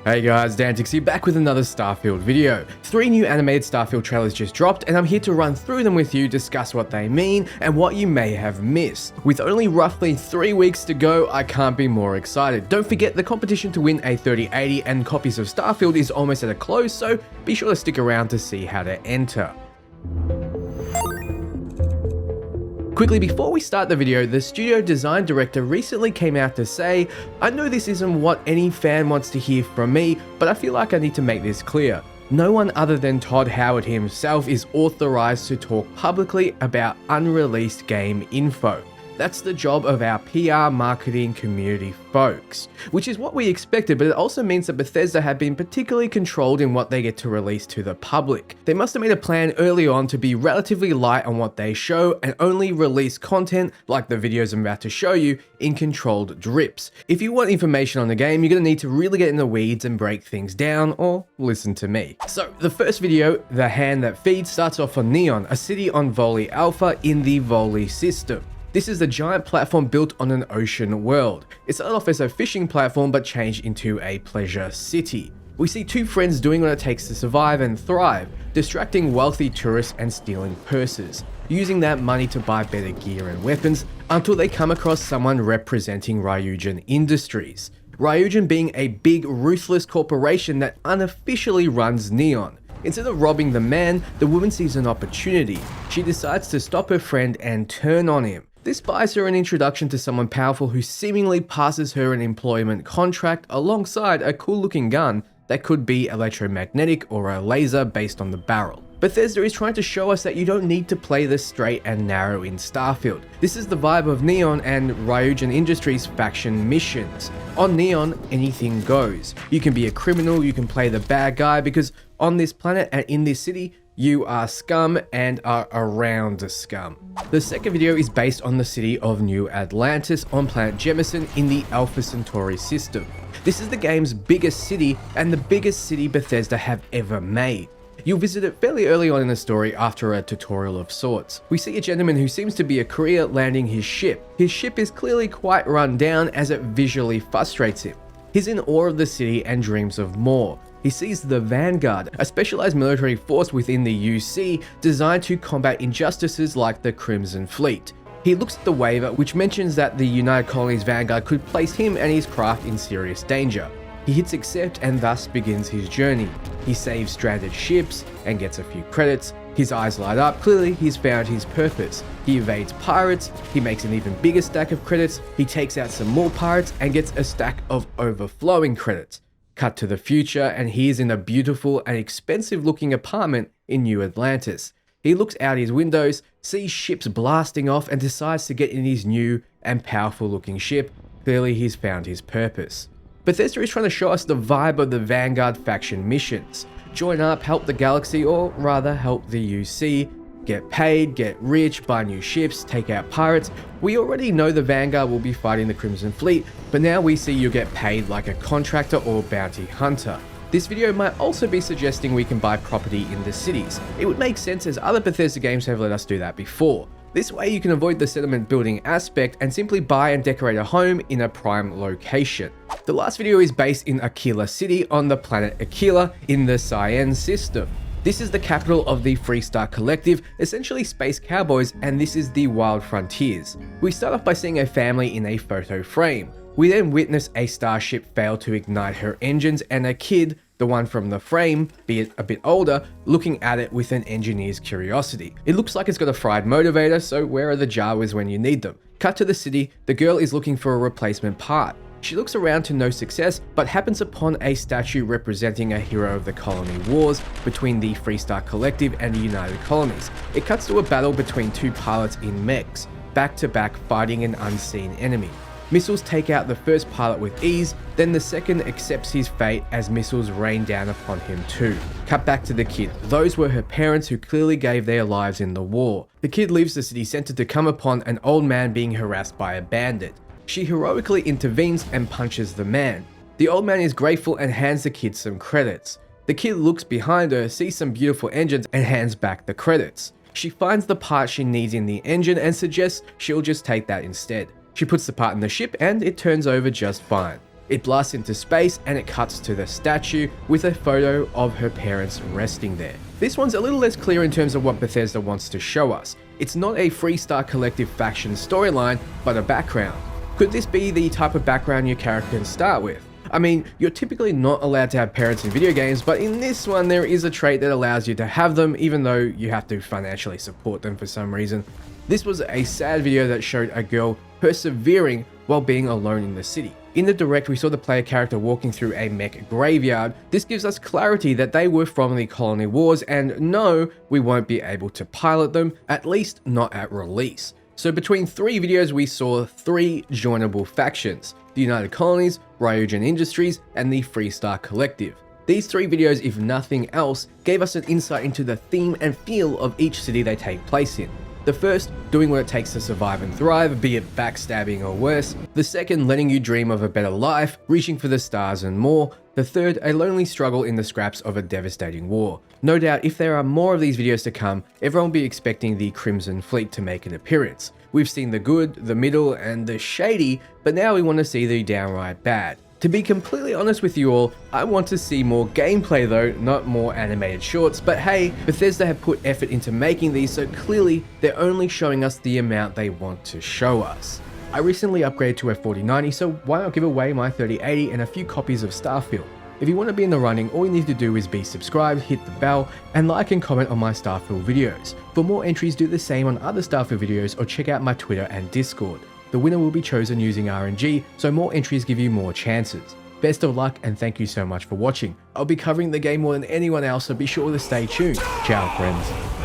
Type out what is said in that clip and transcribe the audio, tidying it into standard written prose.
Hey guys, Dantix here, back with another Starfield video. 3 new animated Starfield trailers just dropped, and I'm here to run through them with you, discuss what they mean, and what you may have missed. With only roughly 3 weeks to go, I can't be more excited. Don't forget, the competition to win a 3080 and copies of Starfield is almost at a close, so be sure to stick around to see how to enter. Quickly, before we start the video, the studio design director recently came out to say, "I know this isn't what any fan wants to hear from me, but I feel like I need to make this clear. No one other than Todd Howard himself is authorized to talk publicly about unreleased game info. That's the job of our PR marketing community folks," which is what we expected, but it also means that Bethesda have been particularly controlled in what they get to release to the public. They must have made a plan early on to be relatively light on what they show and only release content, like the videos I'm about to show you, in controlled drips. If you want information on the game, you're going to need to really get in the weeds and break things down, or listen to me. So, the first video, The Hand That Feeds, starts off on Neon, a city on Voli Alpha in the Voli system. This is the giant platform built on an ocean world. It started off as a fishing platform but changed into a pleasure city. We see 2 friends doing what it takes to survive and thrive, distracting wealthy tourists and stealing purses, using that money to buy better gear and weapons until they come across someone representing Ryujin Industries. Ryujin being a big, ruthless corporation that unofficially runs Neon. Instead of robbing the man, the woman sees an opportunity. She decides to stop her friend and turn on him. This buys her an introduction to someone powerful who seemingly passes her an employment contract alongside a cool looking gun that could be electromagnetic or a laser based on the barrel. Bethesda is trying to show us that you don't need to play this straight and narrow in Starfield. This is the vibe of Neon and Ryujin Industries faction missions. On Neon, anything goes. You can be a criminal, you can play the bad guy, because on this planet and in this city, you are scum and are around scum. The second video is based on the city of New Atlantis on planet Jemison in the Alpha Centauri system. This is the game's biggest city and the biggest city Bethesda have ever made. You'll visit it fairly early on in the story after a tutorial of sorts. We see a gentleman who seems to be a courier landing his ship. His ship is clearly quite run down as it visually frustrates him. He's in awe of the city and dreams of more. He sees the Vanguard, a specialized military force within the UC designed to combat injustices like the Crimson Fleet. He looks at the waiver, which mentions that the United Colonies Vanguard could place him and his craft in serious danger. He hits accept and thus begins his journey. He saves stranded ships and gets a few credits. His eyes light up, clearly he's found his purpose. He evades pirates, he makes an even bigger stack of credits, he takes out some more pirates and gets a stack of overflowing credits. Cut to the future and he is in a beautiful and expensive looking apartment in New Atlantis. He looks out his windows, sees ships blasting off and decides to get in his new and powerful looking ship. Clearly he's found his purpose. Bethesda is trying to show us the vibe of the Vanguard faction missions. Join up, help the galaxy, or rather help the UC. Get paid, get rich, buy new ships, take out pirates. We already know the Vanguard will be fighting the Crimson Fleet, but now we see you get paid like a contractor or bounty hunter. This video might also be suggesting we can buy property in the cities. It would make sense as other Bethesda games have let us do that before. This way you can avoid the settlement building aspect and simply buy and decorate a home in a prime location. The last video is based in Aquila City on the planet Aquila in the Cyan system. This is the capital of the Freestar Collective, essentially space cowboys, and this is the Wild Frontiers. We start off by seeing a family in a photo frame. We then witness a starship fail to ignite her engines and a kid, the one from the frame, be it a bit older, looking at it with an engineer's curiosity. It looks like it's got a fried motivator, so where are the Jawas when you need them? Cut to the city, the girl is looking for a replacement part. She looks around to no success, but happens upon a statue representing a hero of the colony wars between the Freestar Collective and the United Colonies. It cuts to a battle between 2 pilots in mechs, back to back fighting an unseen enemy. Missiles take out the first pilot with ease, then the second accepts his fate as missiles rain down upon him too. Cut back to the kid. Those were her parents who clearly gave their lives in the war. The kid leaves the city center to come upon an old man being harassed by a bandit. She heroically intervenes and punches the man. The old man is grateful and hands the kid some credits. The kid looks behind her, sees some beautiful engines and hands back the credits. She finds the part she needs in the engine and suggests she'll just take that instead. She puts the part in the ship and it turns over just fine. It blasts into space and it cuts to the statue with a photo of her parents resting there. This one's a little less clear in terms of what Bethesda wants to show us. It's not a Freestar Collective faction storyline, but a background. Could this be the type of background your character can start with? I mean, you're typically not allowed to have parents in video games, but in this one there is a trait that allows you to have them even though you have to financially support them for some reason. This was a sad video that showed a girl persevering while being alone in the city. In the direct, we saw the player character walking through a mech graveyard. This gives us clarity that they were from the Colony Wars, and no, we won't be able to pilot them, at least not at release. So between 3 videos, we saw 3 joinable factions: the United Colonies, Ryujin Industries, and the Freestar Collective. These 3 videos, if nothing else, gave us an insight into the theme and feel of each city they take place in. The first, doing what it takes to survive and thrive, be it backstabbing or worse. The second, letting you dream of a better life, reaching for the stars and more. The third, a lonely struggle in the scraps of a devastating war. No doubt, if there are more of these videos to come, everyone will be expecting the Crimson Fleet to make an appearance. We've seen the good, the middle, and the shady, but now we want to see the downright bad. To be completely honest with you all, I want to see more gameplay though, not more animated shorts, but hey, Bethesda have put effort into making these, so clearly they're only showing us the amount they want to show us. I recently upgraded to a 4090, so why not give away my 3080 and a few copies of Starfield? If you want to be in the running, all you need to do is be subscribed, hit the bell, and like and comment on my Starfield videos. For more entries, do the same on other Starfield videos or check out my Twitter and Discord. The winner will be chosen using RNG, so more entries give you more chances. Best of luck and thank you so much for watching. I'll be covering the game more than anyone else, so be sure to stay tuned. Ciao friends.